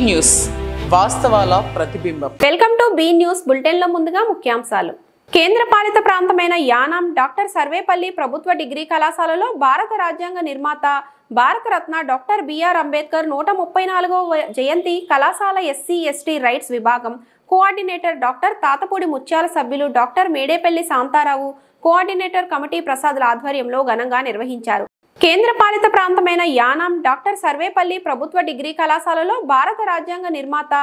News వాస్తవాల ప్రతిబింబం. Welcome to be news bulletin లో ముందుగా ముఖ్యాంశాలు. కేంద్ర పాలిత ప్రాంతమైన యానాం డాక్టర్ సర్వేపల్లి ప్రభుత్వ డిగ్రీ కళాశాలలో భారత రాజ్యాంగ నిర్మాత భారతరత్న డాక్టర్ బిఆర్ అంబేద్కర్ 134వ జయంతి కళాశాల ఎస్సీ ఎస్టీ రైట్స్ విభాగం కోఆర్డినేటర్ డాక్టర్ తాతపూడి ముత్యాల సభ్యులు doctor Medepalli Shantarao coordinator committee ప్రసాద్ల ఆధ్వర్యంలో ఘనంగా నిర్వహించారు. కేంద్ర పాలిత ప్రాంతమైన యానాం డాక్టర్ సర్వేపల్లి ప్రభుత్వ డిగ్రీ కళాశాలలో భారత రాజ్యాంగ నిర్మాత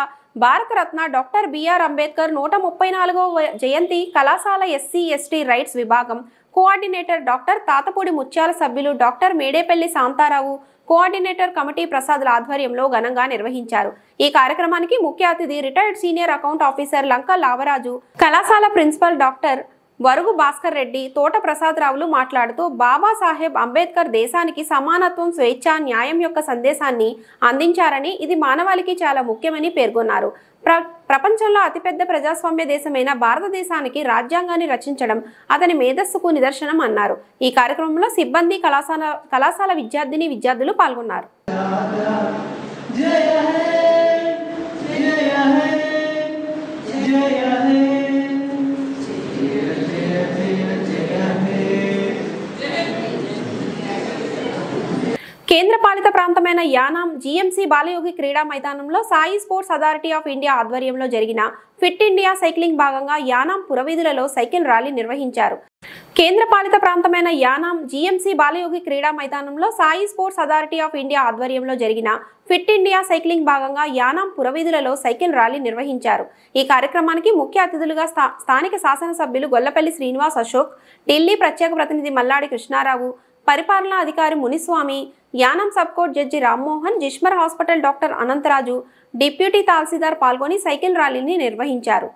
భారతరత్న డాక్టర్ బిఆర్ అంబేద్కర్ 134వ జయంతి కళాశాల ఎస్సీ ఎస్టీ రైట్స్ విభాగం కోఆర్డినేటర్ డాక్టర్ తాతపూడి ముత్యాల సభ్యులు doctor Medepalli Shantarao coordinator committee ప్రసాద్ల ఆధ్వర్యంలో ఘనంగా నిర్వహించారు. ఈ కార్యక్రమానికి ముఖ్య అతిథి retired senior account officer Lanka Lavaraju, కళాశాల ప్రిన్సిపల్ డాక్టర్ వరుగు భాస్కర్ రెడ్డి, తోట ప్రసాదరావులు మాట్లాడుతూ బాబాసాహెబ్ అంబేద్కర్ దేశానికి సమానత్వం, స్వేచ్ఛ, న్యాయం యొక్క సందేశాన్ని అందించారని, ఇది మానవాళికి చాలా ముఖ్యమని పేర్కొన్నారు. ప్రపంచంలో అతిపెద్ద ప్రజాస్వామ్య దేశమైన భారతదేశానికి రాజ్యాంగాన్ని రచించడం అతని మేధస్సుకు నిదర్శనం అన్నారు. ఈ కార్యక్రమంలో సిబ్బంది, కళాశాల విద్యార్థులు పాల్గొన్నారు. కేంద్ర పాలిత ప్రాంతమైన యానాం జీఎంసీ బాలయోగి క్రీడా మైదానంలో Sai sports authority of India ఆధ్వర్యంలో జరిగిన ఫిట్ ఇండియా సైక్లింగ్ భాగంగా యానాం పురవీధులలో సైకిల్ ర్యాలీ నిర్వహించారు. కేంద్ర పాలిత ప్రాంతమైన యానాం జీఎంసీ బాలయోగి క్రీడా మైదానంలో Sai sports authority of India ఆధ్వర్యంలో జరిగిన ఫిట్ ఇండియా సైక్లింగ్ భాగంగా యానాం పురవీధులలో సైకిల్ ర్యాలీ నిర్వహించారు. ఈ కార్యక్రమానికి ముఖ్య అతిథులుగా స్థానిక శాసనసభ్యులు గొల్లపల్లి శ్రీనివాస్ అశోక్, ఢిల్లీ ప్రత్యేక ప్రతినిధి మల్లాడి కృష్ణారావు, పరిపాలనా అధికారి Muniswamy, Yanam sub court judge Rammohan, JIPMER hospital doctor Anantharaju, deputy tahsildar పాల్గొని సైకిల్ ర్యాలీని నిర్వహించారు.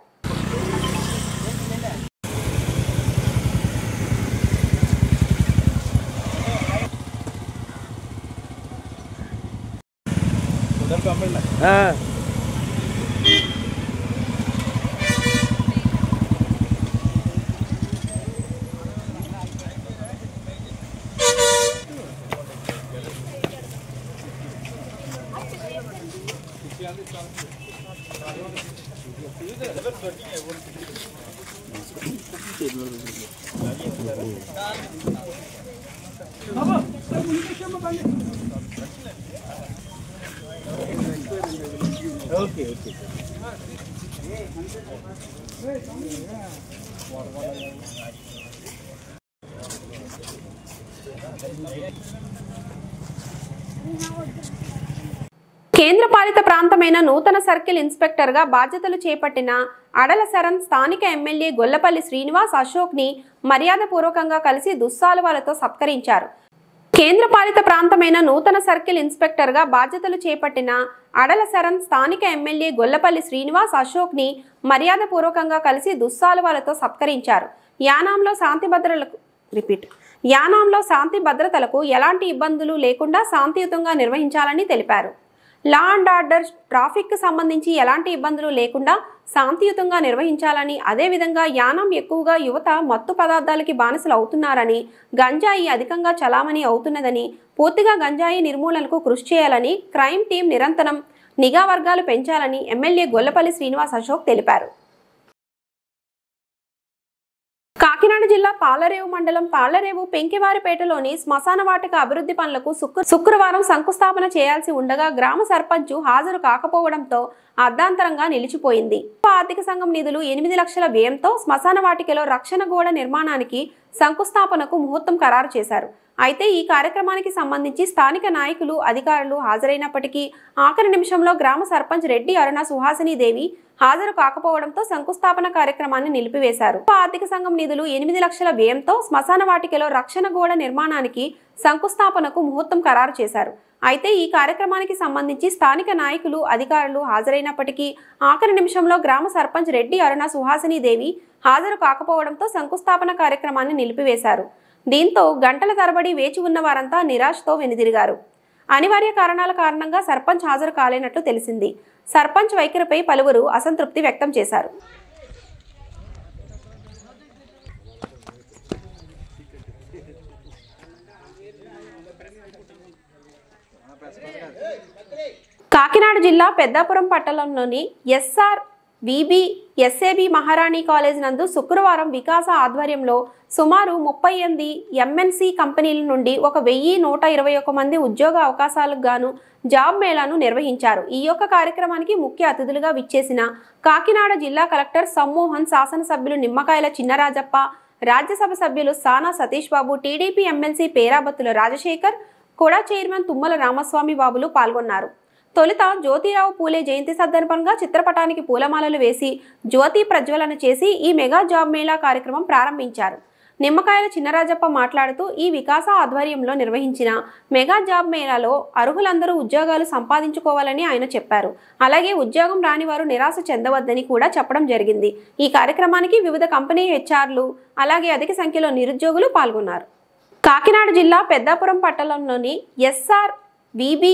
కేంద్ర పాలిత ప్రాంతమైన నూతన సర్కిల్ ఇన్స్పెక్టర్ గా బాధ్యతలు చేపట్టిన అడల శరణ్ స్థానిక ఎమ్మెల్యే గొల్లపల్లి శ్రీనివాస్ అశోక్ ని మర్యాదపూర్వకంగా కలిసి దుస్సాలువాలతో సత్కరించారు. కేంద్ర పాలిత ప్రాంతమైన నూతన సర్కిల్ ఇన్స్పెక్టర్ గా బాధ్యతలు చేపట్టిన అడల శరణ్ స్థానిక ఎమ్మెల్యే గొల్లపల్లి శ్రీనివాస్ అశోక్ ని మర్యాదపూర్వకంగా కలిసి దుస్సాలువాలతో సత్కరించారు. యానాంలో శాంతి భద్రతలకు ఎలాంటి ఇబ్బందులు లేకుండా శాంతియుతంగా నిర్వహించాలని తెలిపారు. లా అండ్ ఆర్డర్, ట్రాఫిక్ కు సంబంధించి ఎలాంటి ఇబ్బందులు లేకుండా శాంతియుతంగా నిర్వహించాలని, అదేవిధంగా యానాం ఎక్కువగా యువత మత్తు పదార్థాలకి బానిసలు అవుతున్నారని, గంజాయి అధికంగా చలామణి అవుతున్నదని, పూర్తిగా గంజాయి నిర్మూలనకు కృషి చేయాలని, క్రైమ్ టీం నిరంతరం నిఘా వర్గాలు పెంచాలని ఎమ్మెల్యే గొల్లపల్లి శ్రీనివాస్ అశోక్ తెలిపారు. కాకినాడ జిల్లా తాళ్లరేవు మండలం తాళ్లరేవు పెంకివారిపేటలోని శ్మశాన వాటిక అభివృద్ధి పనులకు శుక్రవారం శంకుస్థాపన చేయాల్సి ఉండగా గ్రామ సర్పంచ్ హాజరు కాకపోవడంతో అర్ధాంతరంగా నిలిచిపోయింది. ఆర్థిక సంఘం నిధులు 8 లక్షల వ్యయంతో శ్మశాన వాటికలో రక్షణ గోడ నిర్మాణానికి శంకుస్థాపనకు ముహూర్తం ఖరారు చేశారు. అయితే ఈ కార్యక్రమానికి సంబంధించి స్థానిక నాయకులు, అధికారులు హాజరైనప్పటికీ ఆఖరి నిమిషంలో గ్రామ సర్పంచ్ రెడ్డి అరుణ సుహాసిని దేవి హాజరు కాకపోవడంతో శంకుస్థాపన కార్యక్రమాన్ని నిలిపివేశారు. ఆర్థిక సంఘం నిధులు 8 లక్షల వ్యయంతో శ్మశాన వాటికలో రక్షణ గోడ నిర్మాణానికి శంకుస్థాపనకు ముహూర్తం ఖరారు చేశారు. అయితే ఈ కార్యక్రమానికి సంబంధించి స్థానిక నాయకులు, అధికారులు హాజరైనప్పటికీ ఆఖరి నిమిషంలో గ్రామ సర్పంచ్ రెడ్డి అరుణ సుహాసిని దేవి హాజరు కాకపోవడంతో శంకుస్థాపన కార్యక్రమాన్ని నిలిపివేశారు. దీంతో గంటల తరబడి వేచి ఉన్న వారంతా నిరాశతో వెనుదిరిగారు. అనివార్య కారణాల కారణంగా సర్పంచ్ హాజరు కాలేనట్లు తెలిసింది. సర్పంచ్ వైఖరిపై పలువురు అసంతృప్తి వ్యక్తం చేశారు. కాకినాడ జిల్లా పెద్దాపురం పట్టణంలోని SRVB మహారాణి కాలేజ్ నందు శుక్రవారం వికాస ఆధ్వర్యంలో సుమారు 38 MNC కంపెనీల నుండి 1121 మంది ఉద్యోగ అవకాశాలకు గాను జాబ్ మేళాను నిర్వహించారు. ఈ యొక్క కార్యక్రమానికి ముఖ్య అతిథులుగా విచ్చేసిన కాకినాడ జిల్లా కలెక్టర్ సమ్మోహన్, శాసనసభ్యులు నిమ్మకాయల చిన్నరాజప్ప, రాజ్యసభ సభ్యులు సానా సతీష్ బాబు, టీడీపీ ఎమ్మెల్సీ పేరాబత్తుల రాజశేఖర్, కూడా చైర్మన్ తుమ్మల రామస్వామి బాబులు పాల్గొన్నారు. తొలుత జ్యోతిరావు పూలే జయంతి సందర్భంగా చిత్రపటానికి పూలమాలలు వేసి జ్యోతి ప్రజ్వలన చేసి ఈ మెగా జాబ్ మేళా కార్యక్రమం ప్రారంభించారు. నిమ్మకాయల చిన్నరాజప్ప మాట్లాడుతూ ఈ వికాస ఆధ్వర్యంలో నిర్వహించిన మెగా జాబ్ మేళాలో అర్హులందరూ ఉద్యోగాలు సంపాదించుకోవాలని ఆయన చెప్పారు. అలాగే ఉద్యోగం రాని వారు నిరాశ చెందవద్దని కూడా చెప్పడం జరిగింది. ఈ కార్యక్రమానికి వివిధ కంపెనీ హెచ్ఆర్లు అలాగే అధిక సంఖ్యలో నిరుద్యోగులు పాల్గొన్నారు. కాకినాడ జిల్లా పెద్దాపురం పట్టణంలోని SRVB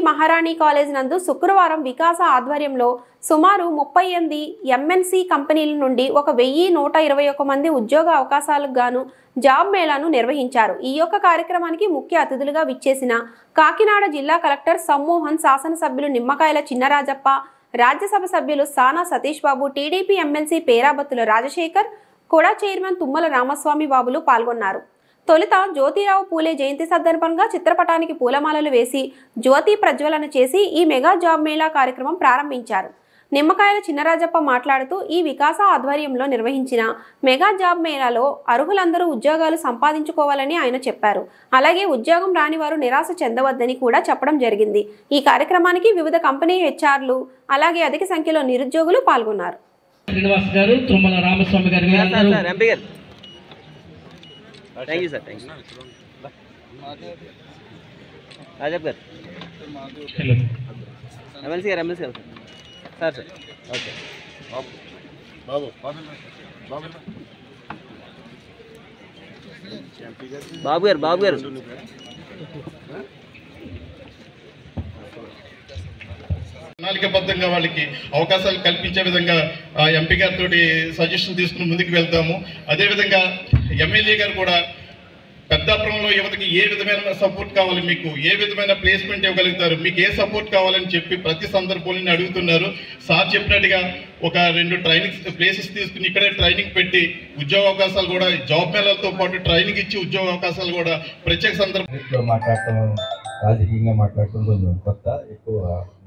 మహారాణి కాలేజ్ నందు శుక్రవారం వికాస ఆధ్వర్యంలో సుమారు 38 MNC కంపెనీల నుండి 1121 మంది ఉద్యోగ అవకాశాలకు గాను జాబ్ మేళాను నిర్వహించారు. ఈ యొక్క కార్యక్రమానికి ముఖ్య అతిథులుగా విచ్చేసిన కాకినాడ జిల్లా కలెక్టర్ సమ్మోహన్, శాసనసభ్యులు నిమ్మకాయల చిన్నరాజప్ప, రాజ్యసభ సభ్యులు సానా సతీష్ బాబు, టీడీపీ ఎమ్మెల్సీ పేరాబత్తుల రాజశేఖర్, కూడా చైర్మన్ తుమ్మల రామస్వామి బాబులు పాల్గొన్నారు. తొలుత జ్యోతిరావు పూలే జయంతి సందర్భంగా చిత్రపటానికి పూలమాలలు వేసి జ్యోతి ప్రజ్వలన చేసి ఈ మెగా జాబ్ మేళా కార్యక్రమం ప్రారంభించారు. నిమ్మకాయల చిన్నరాజప్ప మాట్లాడుతూ ఈ వికాస ఆధ్వర్యంలో నిర్వహించిన మెగా జాబ్ మేళాలో అర్హులందరూ ఉద్యోగాలు సంపాదించుకోవాలని ఆయన చెప్పారు. అలాగే ఉద్యోగం రాని వారు నిరాశ చెందవద్దని కూడా చెప్పడం జరిగింది. ఈ కార్యక్రమానికి వివిధ కంపెనీ హెచ్ఆర్లు అలాగే అధిక సంఖ్యలో నిరుద్యోగులు పాల్గొన్నారు. Thank you, sir. Thank you. Rajab gar. Hello. MLC gar, sir. Sir. Okay. Babu. Babu gar. ప్రణాళికబద్ధంగా వాళ్ళకి అవకాశాలు కల్పించే విధంగా ఎంపీ గారితో సజెషన్ తీసుకుని ముందుకు వెళ్తాము. అదేవిధంగా ఎమ్మెల్యే గారు కూడా పెద్దాపురంలో యువతకి ఏ విధమైన సపోర్ట్ కావాలి, మీకు ఏ విధమైన ప్లేస్మెంట్ ఇవ్వగలుగుతారు, మీకు ఏ సపోర్ట్ కావాలని చెప్పి ప్రతి సందర్భంలో అడుగుతున్నారు. సార్ చెప్పినట్టుగా ఒక 2 ట్రైనింగ్ ప్లేసెస్ తీసుకుని ఇక్కడే ట్రైనింగ్ పెట్టి ఉద్యోగ అవకాశాలు కూడా జాబ్ మేళాలతో పాటు ట్రైనింగ్ ఇచ్చి ఉద్యోగ అవకాశాలు కూడా ప్రత్యేక సందర్భంలో మాట్లాడటం, రాజకీయంగా మాట్లాడటం కొంచెం కొత్త, ఎక్కువ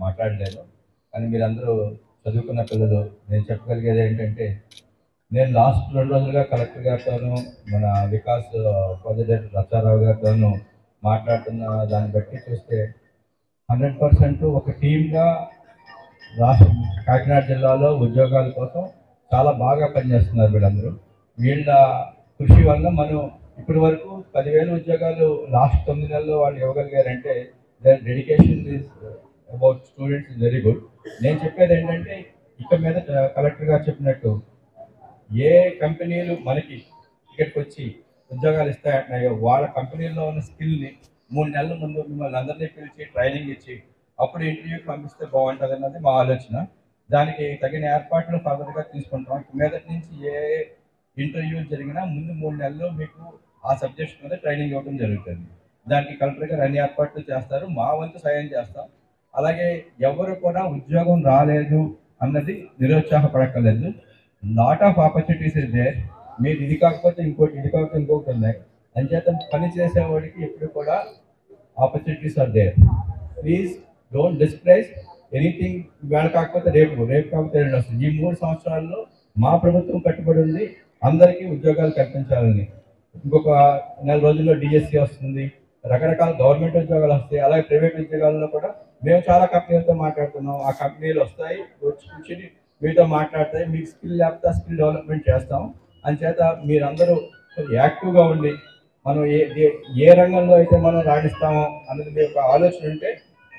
మాట్లాడలేదు. కానీ మీరందరూ చదువుకున్న పిల్లలు. నేను చెప్పగలిగేది ఏంటంటే, నేను లాస్ట్ 2 రోజులుగా కలెక్టర్ గారితోనూ మన వికాస్ ప్రాజెక్ట్ రచ్చారావు గారితోనూ మాట్లాడుతున్న దాన్ని బట్టి చూస్తే 100% ఒక టీమ్గా రాష్ట్ర కాకినాడ జిల్లాలో ఉద్యోగాల కోసం చాలా బాగా పనిచేస్తున్నారు వీళ్ళందరూ. వీళ్ళ కృషి వల్ల మనం ఇప్పటి వరకు 10,000 ఉద్యోగాలు లాస్ట్ 9 నెలల్లో వాళ్ళు ఇవ్వగలిగారంటే their dedication is about students is very good. నేను చెప్పేది ఏంటంటే, ఇక మీద కలెక్టర్ గారు చెప్పినట్టు ఏ కంపెనీలు మనకి ఇక్కడికి వచ్చి ఉద్యోగాలు ఇస్తాయంటున్నాయో వాళ్ళ కంపెనీల్లో ఉన్న స్కిల్ని 3 నెలల ముందు మిమ్మల్ని అందరినీ పిలిచి ట్రైనింగ్ ఇచ్చి అప్పుడు ఇంటర్వ్యూకి పంపిస్తే బాగుంటుంది అన్నది మా ఆలోచన. దానికి తగిన ఏర్పాట్లు ఫర్దర్గా తీసుకుంటాం. మీదటి నుంచి ఏ ఇంటర్వ్యూ జరిగినా ముందు 3 నెలల్లో మీకు ఆ సబ్జెక్ట్ మీద ట్రైనింగ్ ఇవ్వడం జరుగుతుంది. దానికి కలెక్టర్ గారు అన్ని ఏర్పాట్లు చేస్తారు, మా వంతు సాయం చేస్తాం. అలాగే ఎవరు కూడా ఉద్యోగం రాలేదు అన్నది నిరుత్సాహపడక్కర్లేదు. Lot of opportunities is there. మీరు ఇది కాకపోతే ఇంకోటి, ఇది కాకపోతే ఇంకొకటి ఉన్నాయి. అంచేత పని చేసేవాడికి ఎప్పుడు కూడా opportunities are there. Please don't dispraise anything. వేళ కాకపోతే రేపు కాకపోతే 2 వస్తుంది. ఈ 3 సంవత్సరాల్లో మా ప్రభుత్వం కట్టుబడి ఉంది అందరికీ ఉద్యోగాలు కల్పించాలని. ఇంకొక 4 రోజుల్లో డిఎస్సి వస్తుంది, రకరకాల గవర్నమెంట్ ఉద్యోగాలు వస్తాయి. అలాగే ప్రైవేట్ ఉద్యోగాల్లో కూడా మేము చాలా కంపెనీలతో మాట్లాడుతున్నాం. ఆ కంపెనీలు వస్తాయి, వచ్చి కూర్చొని మీతో మాట్లాడతాయి. మీకు స్కిల్ లేకపోతే స్కిల్ డెవలప్మెంట్ చేస్తాం. అంచేత మీరందరూ యాక్టివ్గా ఉండి మనం ఏ రంగంలో అయితే మనం రాణిస్తామో అన్నది మీ యొక్క ఆలోచన ఉంటే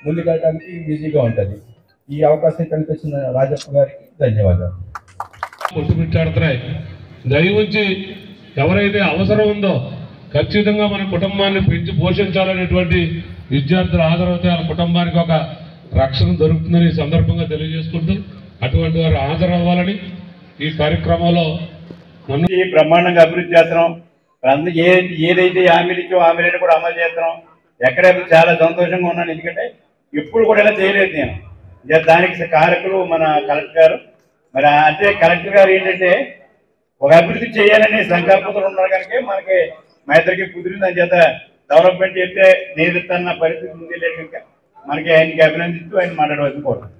ముందుకెళ్ళడానికి ఈజీగా ఉంటుంది. ఈ అవకాశం కల్పించిన రాజప్ప గారికి ధన్యవాదాలు. దయవుంచి ఎవరైతే అవసరం ఉందో ఖచ్చితంగా మన కుటుంబాన్ని పెంచి పోషించాలనేటువంటి విద్యార్థుల హాజరవుతే వాళ్ళ కుటుంబానికి ఒక రక్షణ దొరుకుతుందని ఈ సందర్భంగా తెలియజేసుకుంటూ అటువంటి వారు హాజరవ్వాలని ఈ కార్యక్రమంలో బ్రహ్మాండంగా అభివృద్ధి చేస్తున్నాం. ఏదైతే హామీలు ఇచ్చో హామీలను కూడా అమలు చేస్తున్నాం. ఎక్కడైతే చాలా సంతోషంగా ఉన్నాను. ఎందుకంటే ఎప్పుడు కూడా ఇలా చేయలేదు నేను. దానికి కారకులు మన కలెక్టర్ గారు. మరి అంటే కలెక్టర్ గారు ఏంటంటే ఒక అభివృద్ధి చేయాలనే సంకల్పంతో ఉన్నారు కనుక మనకి మా ఇద్దరికి కుదిరింది. అని చేత డెవలప్మెంట్ చేస్తే నేర్చుతున్న పరిస్థితి ఉంది లేదు కనుక మనకి ఆయనకి అభినందిస్తూ ఆయన మాట్లాడవలసి కోరుతున్నాను.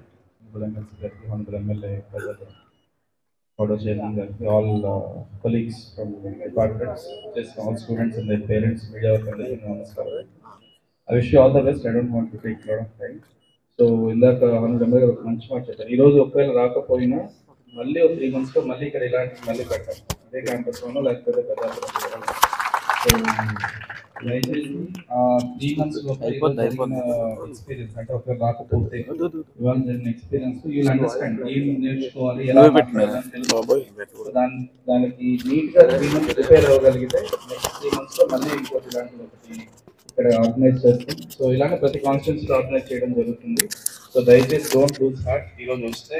all colleagues from departments, just all students and their parents, media namaskaram. I wish you all the best. I don't want to take a lot of time. So ఇందాక ఒక మంచి మాట చెప్పారు. ఈరోజు ఒకవేళ రాకపోయినా మళ్ళీ ఒక 3 months లో మళ్ళీ ఇక్కడ ఇలాంటి మళ్ళీ పెట్టాలి, అదే క్యాంపస్లోనో లేకపోతే పెద్ద. సో దయచేసి 3 months లో ఎక్స్పీరియన్స్ అంటే ఒకవేళ రాకపోతే ఇవాళ జరిగిన ఎక్స్పీరియన్స్ యూల్ అండర్స్టాండ్ ఏం నేర్చుకోవాలి, ఎలా దానికి నీట్గా 3 months ప్రిపేర్ అవ్వగలిగితే నెక్స్ట్ 3 months లో మళ్ళీ ఇంకోటి ఇలాంటి ఒకటి ఇక్కడ ఆర్గనైజ్ చేస్తాం. సో ఇలానే ప్రతి కాన్స్టిట్యూన్సీలో ఆర్గనైజ్ చేయడం జరుగుతుంది. సో దయచేసి డోంట్ లూజ్ హార్ట్. ఈరోజు వస్తే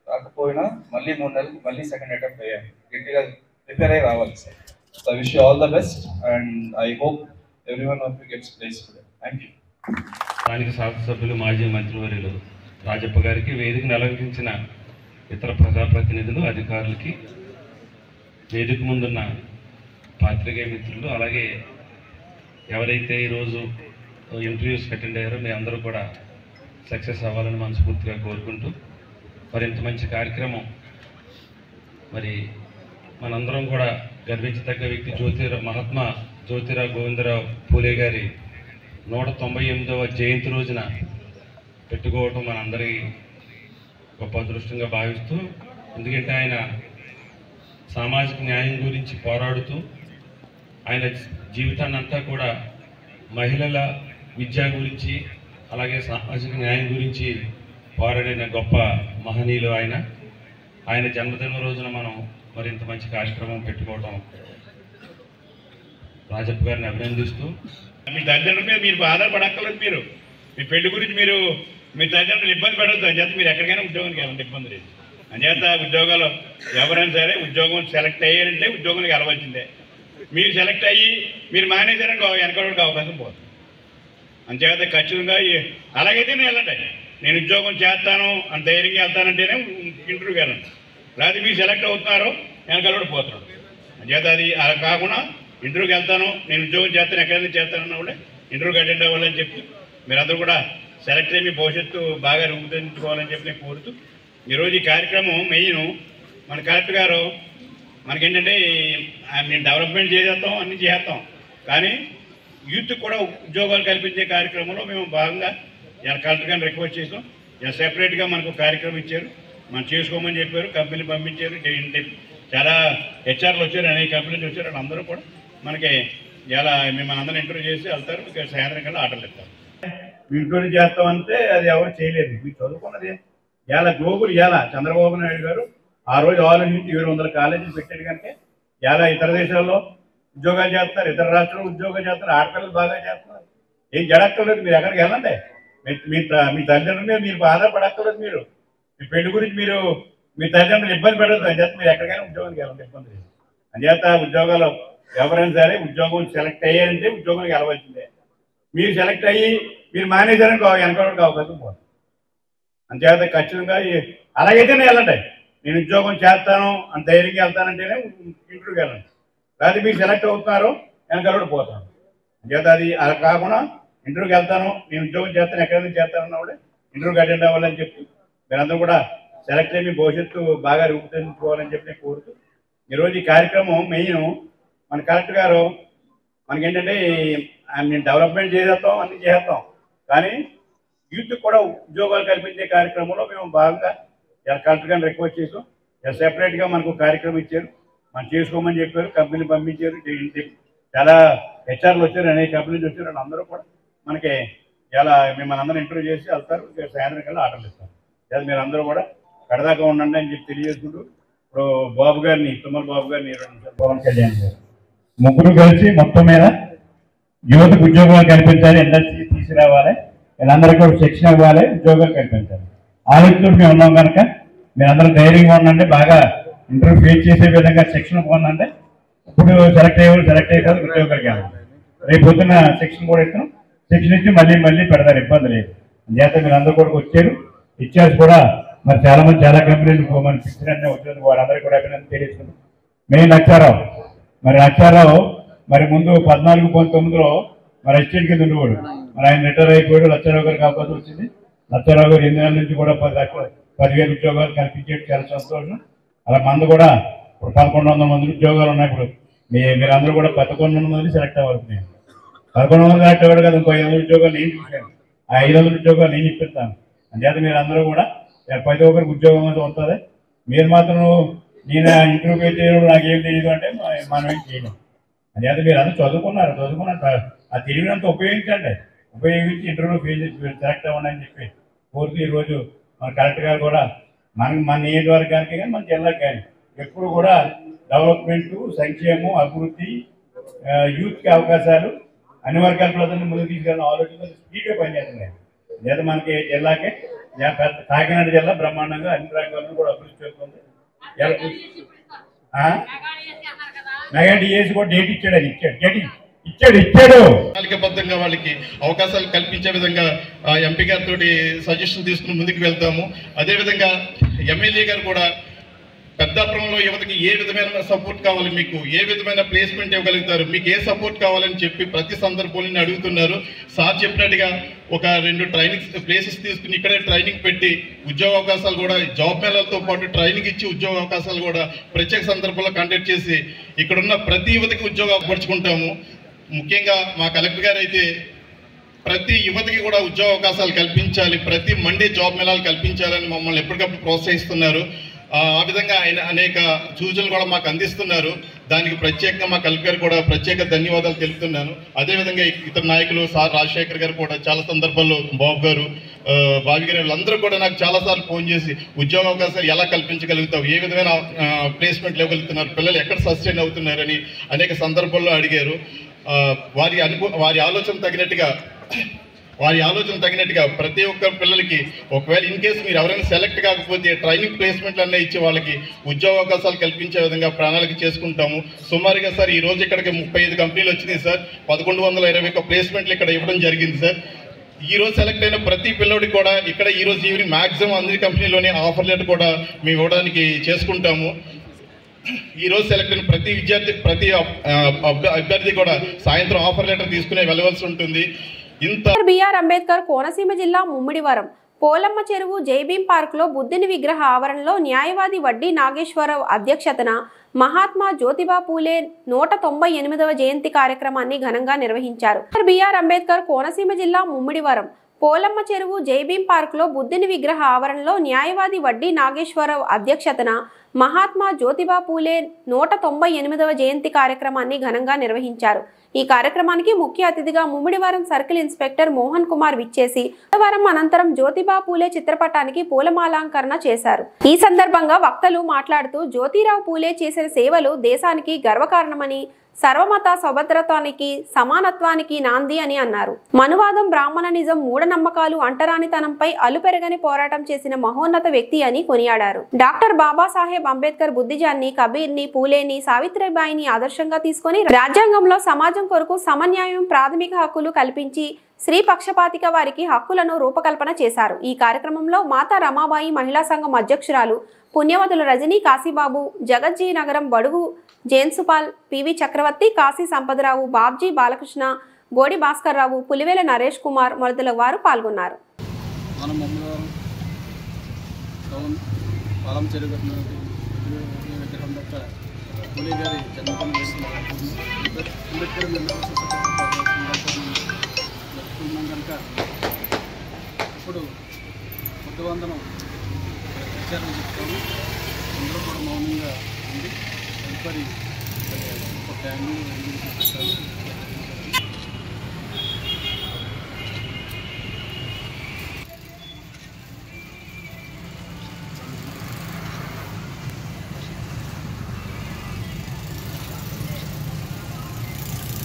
రాకపోయినా మళ్ళీ 3 నెలలకు మళ్ళీ సెకండ్ అటెంప్ట్ అయ్యాను, గట్టిగా ప్రిపేర్ అయ్యి రావాలి sir. So I wish you all the best and I hope everyone of you gets placed today. Thank you. స్థానిక శాసనసభ్యులు మాజీ మంత్రివర్యులు రాజప్ప గారికి, వేదికను అలంకరించిన ఇతర ప్రజాప్రతినిధులు, అధికారులకి, వేదిక ముందున్న పాత్రికేయ మిత్రులు, అలాగే ఎవరైతే ఈరోజు ఇంటర్వ్యూస్కి అటెండ్ అయ్యారో మీ అందరూ కూడా సక్సెస్ అవ్వాలని మనస్ఫూర్తిగా కోరుకుంటూ, మరి ఇంత మంచి కార్యక్రమం మరి మనందరం కూడా గర్వించదగ్గ వ్యక్తి మహాత్మా జ్యోతిరావు గోవిందరావు పూలే గారి 198వ జయంతి రోజున పెట్టుకోవటం మనందరికీ గొప్ప అదృష్టంగా భావిస్తూ, ఎందుకంటే ఆయన సామాజిక న్యాయం గురించి పోరాడుతూ ఆయన జీవితాన్ని అంతా కూడా మహిళల విద్య గురించి అలాగే సామాజిక న్యాయం గురించి పోరాడిన గొప్ప మహనీయులు ఆయన జన్మదిన రోజున మనం మరింత మంచి కార్యక్రమం పెట్టుకోవడం రాజప్ప గారిని అభినందిస్తూ, మీ తల్లిదండ్రుల మీద మీరు ఆధారపడక్కర్లేదు. మీరు మీ పెళ్లి గురించి మీరు మీ తల్లిదండ్రులు ఇబ్బంది పడవద్దు. అంచేత మీరు ఎక్కడికైనా ఉద్యోగానికి వెళ్ళండి, ఇబ్బంది లేదు. అంచేత ఉద్యోగాలు ఎవరైనా సరే ఉద్యోగం సెలెక్ట్ అయ్యారంటే ఉద్యోగానికి వెళ్ళవలసిందే. మీరు సెలెక్ట్ అయ్యి మీరు మానేశారని వెనకడానికి అవకాశం పోతుంది. అంచేత ఖచ్చితంగా అలాగైతే నేను వెళ్ళండి, నేను ఉద్యోగం చేస్తాను అని ధైర్యంగా వెళ్తానంటేనే ఇంటర్వ్యూకి వెళ్ళండి. లేకపోతే మీరు సెలెక్ట్ అవుతున్నారో వెనకాల పోతున్నాడు. అంచేత అది అలా కాకుండా ఇంటర్వ్యూకి వెళ్తాను, నేను ఉద్యోగం చేస్తాను, ఎక్కడైనా చేస్తానన్నా కూడా ఇంటర్వ్యూకి అటెండ్ అవ్వాలని చెప్పి మీరందరూ కూడా సెలెక్ట్ అయ్యి మీ భవిష్యత్తు బాగా రూపుదిద్దుకోవాలని చెప్పి నేను కోరుతూ, ఈరోజు ఈ కార్యక్రమం మెయిన్ మన కలెక్టర్ గారు మనకేంటంటే మేము డెవలప్మెంట్ చేసేస్తాం, అన్నీ చేస్తాం, కానీ యూత్కి కూడా ఉద్యోగాలు కల్పించే కార్యక్రమంలో మేము భాగంగా ఇలా కలెక్టర్ గారిని రిక్వెస్ట్ చేసాం. ఇలా సెపరేట్గా మనకు కార్యక్రమం ఇచ్చారు, మనం చేసుకోమని చెప్పారు, కంపెనీ పంపించారు, చాలా హెచ్ఆర్లు వచ్చారు, అనేక కంపెనీలు వచ్చారు. అందరూ కూడా మనకి ఇలా మిమ్మల్ని అందరూ ఇంటర్వ్యూ చేసి వెళ్తారు. సాయంత్రం కల్లా ఆటలు ఇస్తారు. మీ ఇంటర్వ్యూ చేస్తామంటే అది ఎవరు చేయలేదు. మీరు చదువుకున్నది ఇలా గ్లోబల్ ఇలా చంద్రబాబు నాయుడు గారు ఆ రోజు ఆలోచించి 700 కాలేజీలు పెట్టాడు కనుక ఇలా ఇతర దేశాల్లో ఉద్యోగాలు చేస్తున్నారు, ఇతర రాష్ట్రాల్లో ఉద్యోగాలు చేస్తున్నారు, ఆడపిల్లలు బాగా చేస్తున్నారు. ఏం జడక్కర్లేదు, మీరు ఎక్కడికి వెళ్ళండి. మీ తల్లిదండ్రుల మీద మీరు ఆధారపడక్కర్లేదు. మీరు మీ పెళ్లి గురించి మీరు మీ తల్లిదండ్రులు ఇబ్బంది పెట్టదు. అంచేత మీరు ఎక్కడికైనా ఉద్యోగానికి వెళ్ళండి, ఇబ్బంది లేదు. అంచేత ఉద్యోగాలు ఎవరైనా సరే ఉద్యోగం సెలెక్ట్ అయ్యారంటే ఉద్యోగానికి వెళ్ళవలసిందే. మీరు సెలెక్ట్ అయ్యి మీరు మానేజర్కి వెనకడానికి అవకాశం పోదు. అంచేత ఖచ్చితంగా అలాగైతే నేను వెళ్ళండి, నేను ఉద్యోగం చేస్తాను అని ధైర్యంగా వెళ్తానంటేనే ఇంటర్వ్యూకి వెళ్ళండి. లేకపోతే మీరు సెలెక్ట్ అవుతున్నారో వెనకాల పోతాను. అంచేత అది అలా కాకుండా ఇంటర్వ్యూకి వెళ్తాను, నేను ఉద్యోగం చేస్తాను, ఎక్కడైనా చేస్తానన్నా కూడా ఇంటర్వ్యూకి అటెండ్ అవ్వాలని చెప్పి మీరందరూ కూడా సెలెక్ట్ అయ్యి మీ భవిష్యత్తు బాగా రూపుదిద్దుకోవాలని చెప్పి నేను కోరుతూ, ఈరోజు ఈ కార్యక్రమం మెయిన్ మన కలెక్టర్ గారు మనకేంటంటే మేము డెవలప్మెంట్ చేసేస్తాం, అన్నీ చేస్తాం, కానీ యూత్కి కూడా ఉద్యోగాలు కల్పించే కార్యక్రమంలో మేము భాగంగా కలెక్టర్ గారిని రిక్వెస్ట్ చేసాం. సెపరేట్గా మనకు కార్యక్రమం ఇచ్చారు, మనం చేసుకోమని చెప్పారు, కంపెనీ పంపించారు, చాలా హెచ్ఆర్లు వచ్చారు, అనేక కంపెనీలు వచ్చారు. అందరూ కూడా మనకి ఇలా మిమ్మల్ని అందరూ ఇంటర్వ్యూ చేసి వెళ్తారు. సాయంత్రం కల్లా ఆటలు ఇస్తారు. మీరు అందరూ కూడా కడదాకా ఉండండి అని చెప్పి తెలియజేసుకుంటూ, ఇప్పుడు బాబు గారిని తుమ్మల బాబు గారిని పవన్ కళ్యాణ్ గారు ముగ్గురు కలిసి మొత్తం మీద యువతకు ఉద్యోగాలు కల్పించాలి, ఇండస్ట్రీ తీసుకురావాలి, వీళ్ళందరికీ కూడా శిక్షణ ఇవ్వాలి, ఉద్యోగాలు కల్పించాలి. ఆలోచనతో మేము ఉన్నాం కనుక మీరందరూ ధైర్యంగా ఉండండి, బాగా ఇంటర్వ్యూ ఫేస్ చేసే విధంగా శిక్షణ పొందండి. ఇప్పుడు సెలెక్ట్ అయ్యేవారు ఉద్యోగాలకి వెళ్ళండి. రేపు పొద్దున్న శిక్షణ కూడా ఇస్తాం, శిక్షణ ఇచ్చి మళ్ళీ పెడతారు, ఇబ్బంది లేదు. చేత మీరు అందరూ కూడా వచ్చారు, ఇచ్చారు కూడా. మరి చాలా మంది చాలా కంపెనీలు మన పిక్చర్ వచ్చినందుకు వారందరికీ కూడా అభినందన తెలియజేస్తున్నాం. మెయిన్ నచ్చారావు, మరి నచ్చారావు మరి ముందు 14-19లో మరి అసిస్టెంట్ కింద ఉండేవాడు. మరి ఆయన రిటైర్ అయిపోయాడు. లచ్చారావు గారికి అవకాశం వచ్చింది. లచ్చారావు గారు 8 నెలల నుంచి కూడా 10,000 ఉద్యోగాలు కల్పించేది చాలా సంతోషం. అలా మంది కూడా ఇప్పుడు 1,100 మంది ఉద్యోగాలు ఉన్నాయి. ఇప్పుడు మీరందరూ కూడా 1100 మంది సెలెక్ట్ అవ్వాలి. 1100 సెలెక్ట్ అవ్వడు కదా, ఇంకో 500 ఉద్యోగాలు నేను చూశాను. ఆ 500 ఉద్యోగాలు నేను ఇప్పిస్తాను. అంచేత మీరు అందరూ కూడా ప్రతి ఒక్కరికి ఉద్యోగం అనేది ఉంటుంది. మీరు మాత్రం నేను ఇంటర్వ్యూకి చేయడం నాకేం తెలియదు అంటే మనం ఏం చేయలేం. అంచేత మీరు అందరూ చదువుకున్నారు ఆ తెలివినంత ఉపయోగించండి. ఉపయోగించి ఇంటర్వ్యూ ఫేస్ సెలెక్ట్ అవ్వండి అని చెప్పి కోరుతూ ఈరోజు మన కలెక్టర్ గారు కూడా మన నియోజకవర్గానికి కానీ మన జిల్లాకి కానీ ఎప్పుడు కూడా డెవలప్మెంట్, సంక్షేమం, అభివృద్ధి, యూత్కి అవకాశాలు, అన్ని వర్గాల ప్రజలను ముందుకు తీసుకెళ్ళిన ఆలోచన స్పీడ్గా పనిచేస్తున్నాయి. లేదా మనకి జిల్లాకే కాకినాడ జిల్లా బ్రహ్మాండంగా అన్ని రంగాలను కూడా అభివృద్ధి చేస్తుంది. మెగా డిఎస్ కూడా డేట్ ఇచ్చాడు. ప్రణాళికబద్ధంగా వాళ్ళకి అవకాశాలు కల్పించే విధంగా ఎంపీ గారితో సజెషన్ తీసుకుని ముందుకు వెళ్తాము. అదేవిధంగా ఎమ్మెల్యే గారు కూడా పెద్దాపురంలో యువతకి ఏ విధమైన సపోర్ట్ కావాలి, మీకు ఏ విధమైన ప్లేస్మెంట్ ఇవ్వగలుగుతారు, మీకు ఏ సపోర్ట్ కావాలని చెప్పి ప్రతి సందర్భంలో అడుగుతున్నారు. సార్ చెప్పినట్టుగా ఒక 2 ట్రైనింగ్ ప్లేసెస్ తీసుకుని ఇక్కడే ట్రైనింగ్ పెట్టి ఉద్యోగ అవకాశాలు కూడా జాబ్ మేళాలతో పాటు ట్రైనింగ్ ఇచ్చి ఉద్యోగ అవకాశాలు కూడా ప్రత్యేక సందర్భంలో కండక్ట్ చేసి ఇక్కడున్న ప్రతి యువతకి ఉద్యోగం పరుచుకుంటాము. ముఖ్యంగా మా కలెక్టర్ గారు అయితే ప్రతి యువతకి కూడా ఉద్యోగ అవకాశాలు కల్పించాలి, ప్రతి మండే జాబ్ మేళాలు కల్పించాలని మమ్మల్ని ఎప్పటికప్పుడు ప్రోత్సహిస్తున్నారు. ఆ విధంగా ఆయన అనేక సూచనలు కూడా మాకు అందిస్తున్నారు. దానికి ప్రత్యేకంగా మా కలెక్టర్ గారు కూడా ప్రత్యేక ధన్యవాదాలు తెలుపుతున్నాను. అదేవిధంగా ఇతర నాయకులు సార్ రాజశేఖర్ గారు కూడా చాలా సందర్భాల్లో, బాబు గారు, బాబీ గారు, వీళ్ళందరూ కూడా నాకు చాలాసార్లు ఫోన్ చేసి ఉద్యోగ అవకాశాలు ఎలా కల్పించగలుగుతావు, ఏ విధమైన ప్లేస్మెంట్లు ఇవ్వగలుగుతున్నారు, పిల్లలు ఎక్కడ సస్టైన్ అవుతున్నారని అనేక సందర్భాల్లో అడిగారు. వారి ఆలోచన తగినట్టుగా ప్రతి ఒక్క పిల్లలకి ఒకవేళ ఇన్ కేసు మీరు ఎవరైనా సెలెక్ట్ కాకపోతే ట్రైనింగ్ ప్లేస్మెంట్లు అన్నీ ఇచ్చి వాళ్ళకి ఉద్యోగ అవకాశాలు కల్పించే విధంగా ప్రణాళిక చేసుకుంటాము. సుమారుగా సార్ ఈ రోజు ఇక్కడికి 35 కంపెనీలు వచ్చినాయి సార్. 1121 ప్లేస్మెంట్లు ఇక్కడ ఇవ్వడం జరిగింది సార్. ఈ రోజు సెలెక్ట్ అయిన ప్రతి పిల్లడికి కూడా ఇక్కడ ఈ రోజు ఈవినింగ్ మాక్సిమం అన్ని కంపెనీలోనే ఆఫర్ లెటర్ కూడా మేము ఇవ్వడానికి చేసుకుంటాము. ఈ రోజు సెలెక్ట్ అయిన ప్రతి విద్యార్థి, ప్రతి అభ్యర్థి కూడా సాయంత్రం ఆఫర్ లెటర్ తీసుకునే వెళ్ళవలసి ఉంటుంది. బిఆర్ అంబేద్కర్ కోనసీమ జిల్లా ముమ్మిడివరం పోలమ్మ చెరువు జైభీం పార్కులో బుద్ధుని విగ్రహ ఆవరణలో న్యాయవాది వడ్డీ నాగేశ్వరరావు అధ్యక్షతన మహాత్మా జ్యోతిబా పూలే 198వ జయంతి కార్యక్రమాన్ని ఘనంగా నిర్వహించారు. బిఆర్ అంబేద్కర్ కోనసీమ జిల్లా ముమ్మిడివరం పోలమ్మ చెరువు జైభీం పార్కులో బుద్ధుని విగ్రహ ఆవరణలో న్యాయవాది వడ్డీ నాగేశ్వరరావు అధ్యక్షతన మహాత్మా జ్యోతిబా పూలే 198వ జయంతి కార్యక్రమాన్ని ఘనంగా నిర్వహించారు. ఈ కార్యక్రమానికి ముఖ్య అతిథిగా ముమ్మిడివరం సర్కిల్ ఇన్స్పెక్టర్ మోహన్ కుమార్ విచ్చేసి బుధవారం అనంతరం జ్యోతిబా పూలే చిత్రపటానికి పూలమాలంకరణ చేశారు. ఈ సందర్భంగా వక్తలు మాట్లాడుతూ జ్యోతిరావు పూలే చేసిన సేవలు దేశానికి గర్వకారణమని, సర్వమత సౌభద్రత్వానికి, సమానత్వానికి నాంది అని అన్నారు. మనువాదం, బ్రాహ్మణనిజం, మూఢనమ్మకాలు, అంటరానితనంపై అలుపెరగని పోరాటం చేసిన మహోన్నత వ్యక్తి అని కొనియాడారు. డాక్టర్ బాబాసాహెబ్ అంబేద్కర్ బుద్ధిజాన్ని, కబీర్ని, పూలేని, సావిత్రిబాయిని ఆదర్శంగా తీసుకుని రాజ్యాంగంలో సమాజం కొరకు సమన్యాయం, ప్రాథమిక హక్కులు కల్పించి స్త్రీ పక్షపాతిక వారికి హక్కులను రూపకల్పన చేశారు. ఈ కార్యక్రమంలో మాతా రమాబాయి మహిళా సంఘం అధ్యక్షురాలు పుణ్యవతుల రజనీ కాశీబాబు, జగజ్జీ నగరం బడుగు జేన్సుపాల్, పివి చక్రవర్తి, కాశీ సంపదరావు, బాబ్జీ బాలకృష్ణ, గోడి భాస్కర్ రావు, పులివేల నరేష్ కుమార్ మొదలైన వారు పాల్గొన్నారు. ఇప్పుడు బుద్ధవందనం విచారణ చెప్తాము. అందరూ కూడా మౌనంగా ఉంది. తదుపరి ఒక ఫ్యామిలీ పెట్టాలి.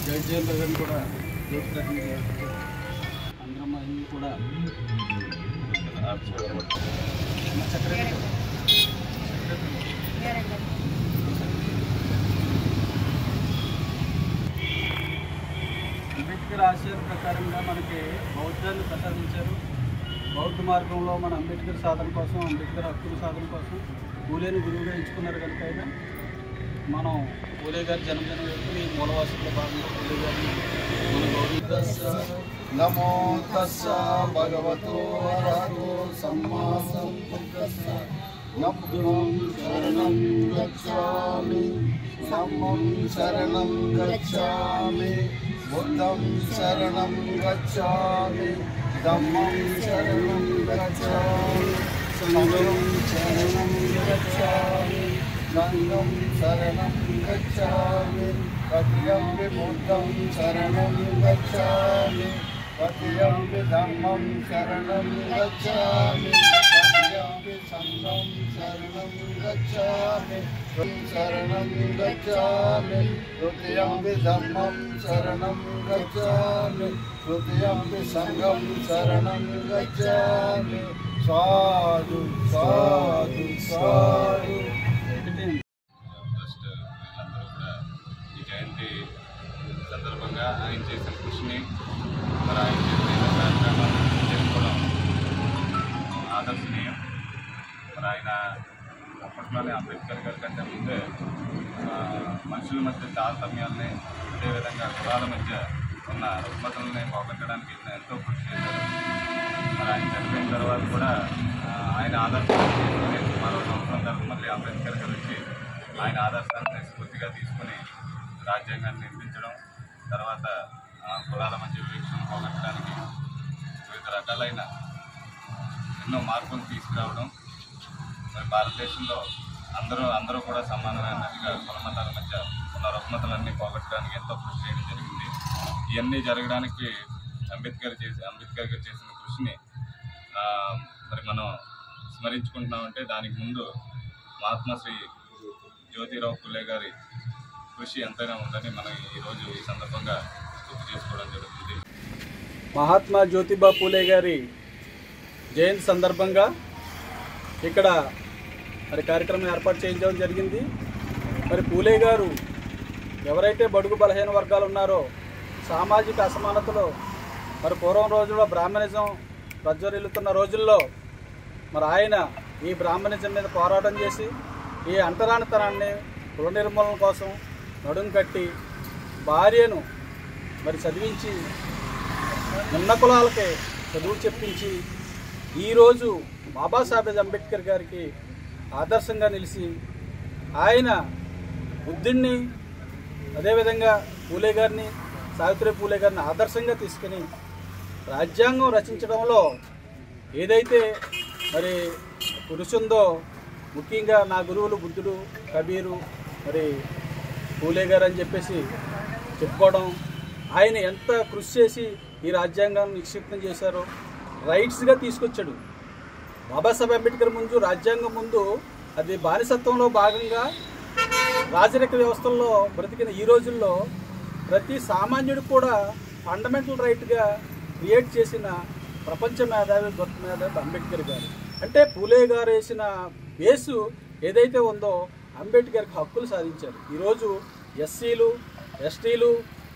జడ్జీల దగ్గర కూడా అందరం అన్ని కూడా అంబేద్కర్ ఆశయాల ప్రకారంగా మనకి బౌద్ధాన్ని ప్రసాదించారు. బౌద్ధ మార్గంలో మన అంబేద్కర్ సాధన కోసం, అంబేద్కర్ హక్కుల సాధన కోసం పూలేని గురువుగా ఎంచుకున్నారు కనుక ఆయన మనం పూలే గారి జన్మదినం వేడుకలు ఈ మూలవాసుల్లో భాగంగా పూలే గారిని మన గౌరవిద్దాం. నమో తస్స భగవతో అరహతో సమ్మా సంబుద్దస్స. నమః శరణం గచ్ఛామి, ధమ్మం శరణం గచ్ఛామి, బుద్ధం శరణం గచ్ఛామి, ధమ్మం శరణం గచ్ఛామి, సంఘం శరణం గచ్ఛామి, సంఘం శరణం గచ్ఛామి, పతియంపి బుద్ధం శరణం గచ్ఛామి, పతియంపి ధమ్మం శరణం గచ్ఛామి, పతియంపి సంఘం శరణం గచ్ఛామి, శరణం గచ్ఛామి, తృతీయంపి ధమ్మం శరణం గచ్ఛామి, తృతీయంపి సంఘం శరణం గచ్ఛామి. సాధు సాధు సాధు. ఫస్ట్ వీళ్ళందరూ కూడా ఈ జయంతి సందర్భంగా ఆయన చేసిన కృషిని, మరి ఆయన చేసిన కార్యక్రమాలను చేసుకోవడం ఆదర్శనీయం. మరి ఆయన అప్పట్లోనే అంబేద్కర్ గారి కంటే ముందే మనుషుల మధ్య తారతమ్యాలని, అదేవిధంగా కులాల మధ్య ఉన్న రుగ్మతల్ని పోగొట్టడానికి ఎంతో కృషి చేశారు. మరి ఆయన చనిపోయిన తర్వాత కూడా ఆయన ఆదర్శాన్ని తీసుకుని మరో సంవత్సరం తర్వాత మళ్ళీ అంబేద్కర్ గారు వచ్చి ఆయన ఆదర్శాన్ని స్ఫూర్తిగా తీసుకుని రాజ్యాంగాన్ని నిర్మించడం, తర్వాత కులాల మధ్య వివక్షను పోగొట్టడానికి వివిధ రకాలైన ఎన్నో మార్పులు తీసుకురావడం, మరి భారతదేశంలో అందరూ కూడా సమానమైనట్టుగా కులమతాల మధ్య ఉన్న రుగ్మతలన్నీ పోగొట్టడానికి ఎంతో కృషి చేయడం జరిగింది. ఇవన్నీ జరగడానికి అంబేద్కర్ గారు చేసిన కృషిని మరి మనం స్మరించుకుంటున్నామంటే దానికి ముందు మహాత్మాశ్రీ జ్యోతిరావు పూలే గారి కృషి ఎంతైనా ఉందని మనం ఈరోజు ఈ సందర్భంగా గుర్తు చేసుకోవడం జరుగుతుంది. మహాత్మా జ్యోతిబా పూలే గారి జయంతి సందర్భంగా ఇక్కడ మరి కార్యక్రమం ఏర్పాటు చేయించడం జరిగింది. మరి పూలే గారు ఎవరైతే బడుగు బలహీన వర్గాలు ఉన్నారో, సామాజిక అసమానతలో మరి పూర్వం రోజుల్లో బ్రాహ్మణిజం ప్రజ్వరిల్లుతున్న రోజుల్లో మరి ఆయన ఈ బ్రాహ్మణిజం మీద పోరాటం చేసి ఈ అంటరానితనాన్ని కుల నిర్మూలన కోసం నడుం కట్టి భార్యను మరి చదివించి నిమ్న కులాలకే చదువు చెప్పించి ఈరోజు బాబాసాహెబ్ అంబేద్కర్ గారికి ఆదర్శంగా నిలిచి ఆయన బుద్ధుడిని, అదేవిధంగా పూలే గారిని, సావిత్రి పూలే గారిని ఆదర్శంగా తీసుకుని రాజ్యాంగం రచించడంలో ఏదైతే మరి కృషి ఉందో, ముఖ్యంగా నా గురువులు బుద్ధుడు, కబీరు, మరి పూలే గారు అని చెప్పేసి చెప్పుకోవడం, ఆయన ఎంత కృషి చేసి ఈ రాజ్యాంగాన్ని నిక్షిప్తం చేశారో, రైట్స్గా తీసుకొచ్చాడు. బాబాసాహెబ్ అంబేద్కర్ ముందు రాజ్యాంగం ముందు అది బానిసత్వంలో భాగంగా రాజరిక వ్యవస్థల్లో బ్రతికిన ఈ రోజుల్లో ప్రతి సామాన్యుడికి కూడా ఫండమెంటల్ రైట్గా క్రియేట్ చేసిన ప్రపంచ మేధావి, గొప్ప మేధావి అంబేద్కర్ గారు. అంటే పూలే గారు వేసిన బేసు ఏదైతే ఉందో అంబేద్కర్కి హక్కులు సాధించారు. ఈరోజు ఎస్సీలు, ఎస్టీలు,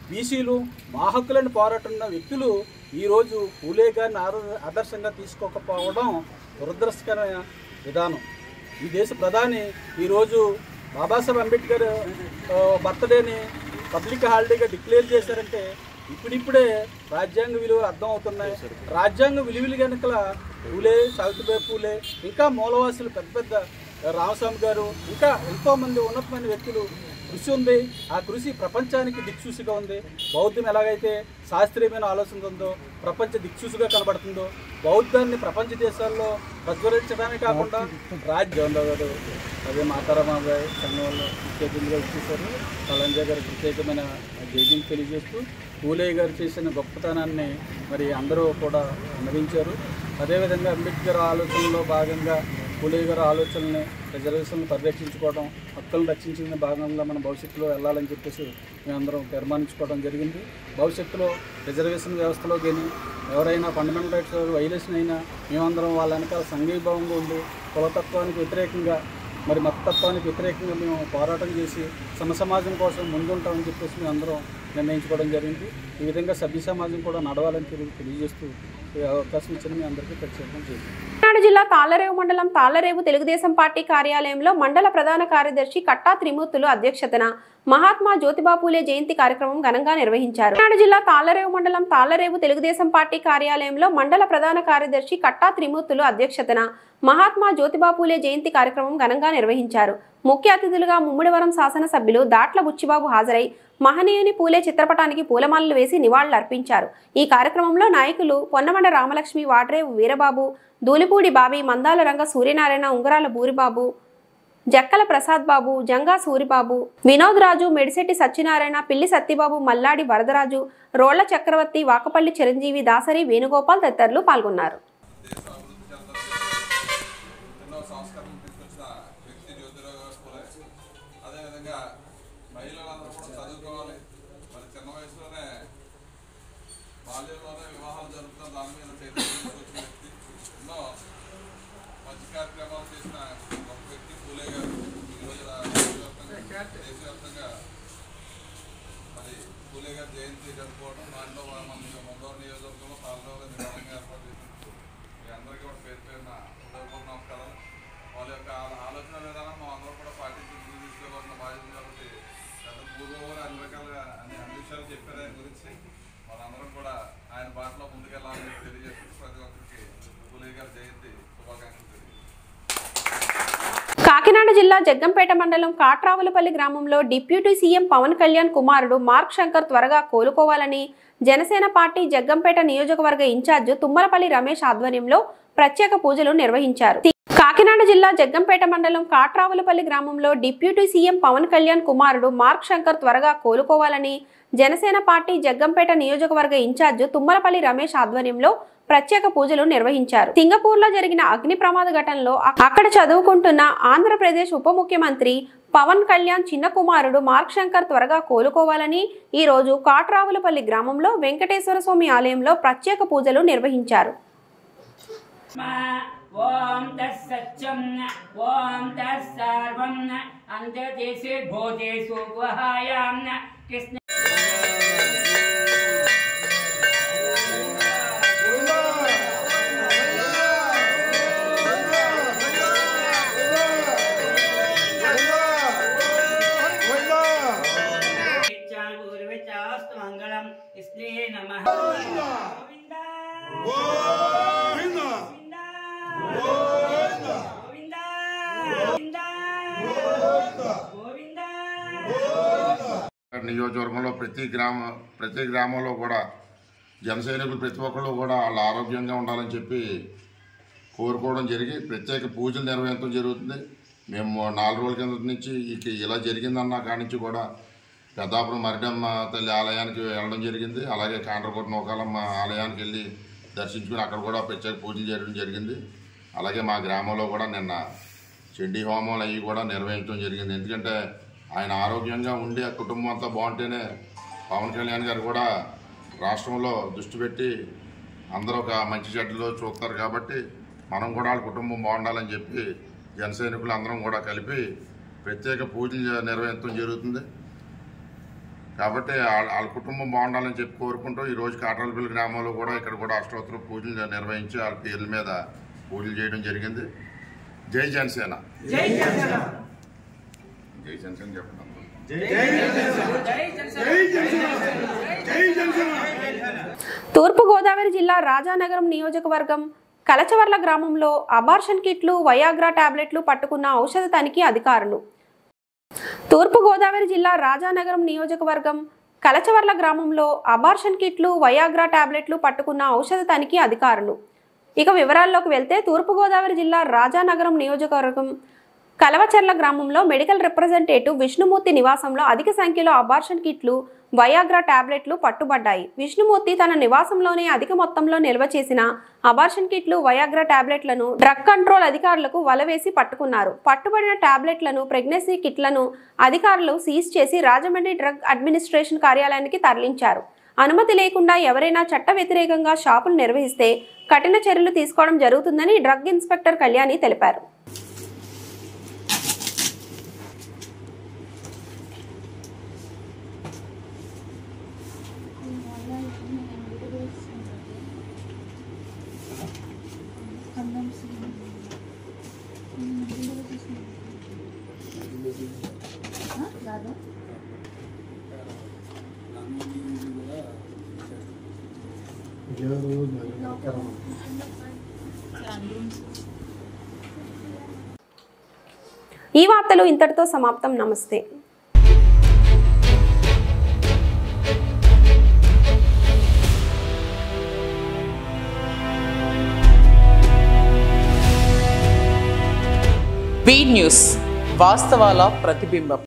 బీసీలు మా హక్కులను పోరాడుతున్న వ్యక్తులు ఈరోజు పూలే గారిని ఆదర్శంగా తీసుకోకపోవడం దురదృష్టకరమైన విధానం. ఈ దేశ ప్రధాని ఈరోజు బాబాసాహెబ్ అంబేద్కర్ బర్త్డేని పబ్లిక్ హాలిడేగా డిక్లేర్ చేశారంటే ఇప్పుడిప్పుడే రాజ్యాంగ విలువలు అర్థం అవుతున్నాయి. రాజ్యాంగ విలువలు కనుక పూలే, సావిత్రిబాయి పూలే, ఇంకా మూలవాసులు పెద్ద పెద్ద రామస్వామి గారు, ఇంకా ఎంతోమంది ఉన్నతమైన వ్యక్తులు కృషి ఉంది. ఆ కృషి ప్రపంచానికి దిక్సూసిగా ఉంది. బౌద్ధం ఎలాగైతే శాస్త్రీయమైన ఆలోచన ఉందో, ప్రపంచ దిక్సూసిగా కనబడుతుందో, బౌద్ధాన్ని ప్రపంచ దేశాల్లో ప్రజ్వలించడానికి కాకుండా రాజ్యాంగం గారు, అదే మాతారామాబాయి సంఘం వాళ్ళు ముఖ్య అతిథిగా ఇచ్చేశారు. కలంజా గారు ప్రత్యేకమైన జైజీని తెలియజేస్తూ పూలే గారు చేసిన గొప్పతనాన్ని మరి అందరూ కూడా విన్నవించారు. అదేవిధంగా అంబేద్కర్ ఆలోచనలో భాగంగా పూలే గారి ఆలోచనల్ని, రిజర్వేషన్లు పరిరక్షించుకోవడం, హక్కులను రక్షించిన భాగంగా మన భవిష్యత్తులో వెళ్ళాలని చెప్పేసి మేమందరం తీర్మానించుకోవడం జరిగింది. భవిష్యత్తులో రిజర్వేషన్ వ్యవస్థలో కానీ ఎవరైనా ఫండమెంటల్ రైట్స్ వైలేషన్ అయినా మేమందరం వాళ్ళ వెనకాల సంఘీభావంగా ఉండి కులతత్వానికి వ్యతిరేకంగా, మరి మతతత్వానికి వ్యతిరేకంగా మేము పోరాటం చేసి సమసమాజం కోసం ముందుంటామని చెప్పేసి మేము అందరం నిర్ణయించుకోవడం జరిగింది. ఈ విధంగా సభ్య సమాజం కూడా నడవాలని తెలియజేస్తూ ఈ అవకాశం ఇచ్చిన మీ అందరికీ ప్రత్యేకంగా చేశాను. కాకినాడ జిల్లా తాళ్లరేవు మండలం తాళ్లరేవు తెలుగుదేశం పార్టీ కార్యాలయంలో మండల ప్రధాన కార్యదర్శి కట్టా త్రిమూర్తులు అధ్యక్షతన మహాత్మా జ్యోతిబా పూలే జయంతి కార్యక్రమం ఘనంగా నిర్వహించారు. కాకినాడ జిల్లా తాళ్లరేవు మండలం తాళ్లరేవు తెలుగుదేశం పార్టీ కార్యాలయంలో మండల ప్రధాన కార్యదర్శి కట్టా త్రిమూర్తులు అధ్యక్షతన మహాత్మా జ్యోతిబా పూలే జయంతి కార్యక్రమం ఘనంగా నిర్వహించారు. ముఖ్య అతిథులుగా ముమ్మిడివరం శాసనసభ్యులు దాట్ల బుచ్చిబాబు హాజరై మహనీయుని పూలే చిత్రపటానికి పూలమాలలు వేసి నివాళులర్పించారు. ఈ కార్యక్రమంలో నాయకులు పొన్నమండ రామలక్ష్మి, వాడ్రేవు వీరబాబు, దూలిపూడి బాబి, మందాల రంగ సూర్యనారాయణ, ఉంగరాల బూరిబాబు, జక్కల ప్రసాద్ బాబు, జంగా సూరిబాబు, వినోద్ రాజు, మెడిశెట్టి సత్యనారాయణ, పిల్లి సత్యబాబు, మల్లాడి వరదరాజు, రోళ్ల చక్రవర్తి, వాకపల్లి చిరంజీవి, దాసరి వేణుగోపాల్ తదితరులు పాల్గొన్నారు. బాల్యంలోనే వివాహాలు జరుగుతున్న దాని మీద చైతన్యం వ్యక్తి, ఎన్నో మంచి కార్యక్రమాలు చేసిన ఒక వ్యక్తి పూలే గారు. ఈరోజు దేశవ్యాప్తంగా మరి పూలే గారి జయంతి జరుపుకోవడం, దాంట్లో మన మంగళూరు నియోజకవర్గంలో తాళ్ళలో నిదానంగా ఏర్పాటు చేసినందుకు మీ అందరికీ కూడా పేరు పేరున హృదయపూర్వక నమస్కారాలు. వాళ్ళ యొక్క ఆలోచన విధానం మా అందరూ కూడా పాటించి ముందుకు తీసుకోవాల్సిన బాధ్యత కాబట్టి గత పూర్వం అన్ని రకాలుగా అన్ని విషయాలు చెప్పారు ఆయన గురించి. మనందరం కూడా ఆయన బాటలో ముందుకెళ్ళాలని తెలియజేస్తూ ప్రతి ఒక్కరికి పూలే గారి జయంతి శుభాకాంక్షలు తెలియజేస్తాను. కాకినాడ జిల్లా జగ్గంపేట మండలం కాట్రావులపల్లి గ్రామంలో డిప్యూటీ సీఎం పవన్ కళ్యాణ్ కుమారుడు మార్క్ శంకర్ త్వరగా కోలుకోవాలని జనసేన పార్టీ జగ్గంపేట నియోజకవర్గ ఇన్ఛార్జ్ తుమ్మలపల్లి రమేష్ ఆధ్వర్యంలో ప్రత్యేక పూజలు నిర్వహించారు. కాకినాడ జిల్లా జగ్గంపేట మండలం కాట్రావులపల్లి గ్రామంలో డిప్యూటీ సీఎం పవన్ కళ్యాణ్ కుమారుడు మార్క్ శంకర్ త్వరగా కోలుకోవాలని జనసేన పార్టీ జగ్గంపేట నియోజకవర్గ ఇన్ఛార్జ్ తుమ్మలపల్లి రమేష్ ఆధ్వర్యంలో ప్రత్యేక పూజలు నిర్వహించారు. సింగపూర్లో జరిగిన అగ్ని ప్రమాద ఘటనలో అక్కడ చదువుకుంటున్న ఆంధ్రప్రదేశ్ ఉప ముఖ్యమంత్రి పవన్ కళ్యాణ్ చిన్న కుమారుడు మార్క్ శంకర్ త్వరగా కోలుకోవాలని ఈ రోజు కాట్రావులపల్లి గ్రామంలో వెంకటేశ్వర స్వామి ఆలయంలో ప్రత్యేక పూజలు నిర్వహించారు. ఓం తస్సత్యం ఓం తస్సర్వం అంతదేశే భూతేషు గుహాయాం కృష్ణ మంగళం ఇస్నే నమః. నియోజకవర్గంలో ప్రతి గ్రామంలో కూడా జన సైనికులు ప్రతి ఒక్కళ్ళు కూడా వాళ్ళు ఆరోగ్యంగా ఉండాలని చెప్పి కోరుకోవడం జరిగి ప్రత్యేక పూజలు నిర్వహించడం జరుగుతుంది. మేము 4 రోజుల కింద నుంచి ఇలా జరిగిందన్న కాడి నుంచి కూడా పెద్దాపురం మరిడమ్మ తల్లి ఆలయానికి వెళ్ళడం జరిగింది. అలాగే కాండ్రకోట నూకాలమ్మ ఆలయానికి వెళ్ళి దర్శించుకుని అక్కడ కూడా ప్రత్యేక పూజలు చేయడం జరిగింది. అలాగే మా గ్రామంలో కూడా నిన్న చండీ హోమాలు అవి కూడా నిర్వహించడం జరిగింది. ఎందుకంటే ఆయన ఆరోగ్యంగా ఉండి ఆ కుటుంబం అంతా బాగుంటేనే పవన్ కళ్యాణ్ గారు కూడా రాష్ట్రంలో దృష్టి పెట్టి అందరూ ఒక మంచి చెడ్డలో చూస్తారు. కాబట్టి మనం కూడా వాళ్ళ కుటుంబం బాగుండాలని చెప్పి జన సైనికులు అందరం కూడా కలిపి ప్రత్యేక పూజలు నిర్వహించడం జరుగుతుంది. కాబట్టి వాళ్ళ కుటుంబం బాగుండాలని చెప్పి కోరుకుంటూ ఈరోజు కాట్రావులపల్లి గ్రామంలో కూడా ఇక్కడ కూడా అష్టోత్తర పూజలు నిర్వహించి వాళ్ళ పేర్ల మీద పూజలు చేయడం జరిగింది. జై జనసేన, జై జనసేన, జై జనసేన చెప్పడం. తూర్పుగోదావరి జిల్లా రాజానగరం నియోజకవర్గం కలచవర్ల గ్రామంలో అబార్షన్ కిట్లు, వయాగ్రా టాబ్లెట్లు పట్టుకున్న ఔషధ తనిఖీ అధికారులు. తూర్పుగోదావరి జిల్లా రాజానగరం నియోజకవర్గం కలచవర్ల గ్రామంలో అబార్షన్ కిట్లు, వయాగ్రా టాబ్లెట్లు పట్టుకున్న ఔషధ తనిఖీ అధికారులు. ఇక వివరాల్లోకి వెళ్తే తూర్పుగోదావరి జిల్లా రాజానగరం నియోజకవర్గం కలవచర్ల గ్రామంలో మెడికల్ రిప్రజెంటేటివ్ విష్ణుమూర్తి నివాసంలో అధిక సంఖ్యలో అబార్షన్ కిట్లు, వయాగ్రా టాబ్లెట్లు పట్టుబడ్డాయి. విష్ణుమూర్తి తన నివాసంలోనే అధిక మొత్తంలో నిల్వ చేసిన అబార్షన్ కిట్లు, వయాగ్రా టాబ్లెట్లను డ్రగ్ కంట్రోల్ అధికారులకు వలవేసి పట్టుకున్నారు. పట్టుబడిన టాబ్లెట్లను, ప్రెగ్నెన్సీ కిట్లను అధికారులు సీజ్ చేసి రాజమండ్రి డ్రగ్ అడ్మినిస్ట్రేషన్ కార్యాలయానికి తరలించారు. అనుమతి లేకుండా ఎవరైనా చట్ట వ్యతిరేకంగా షాపులు నిర్వహిస్తే కఠిన చర్యలు తీసుకోవడం జరుగుతుందని డ్రగ్ ఇన్స్పెక్టర్ కళ్యాణి తెలిపారు. కాదు. ఈ వార్తలు ఇంతటితో సమాప్తం. నమస్తే. వి న్యూస్ వాస్తవాల ప్రతిబింబం.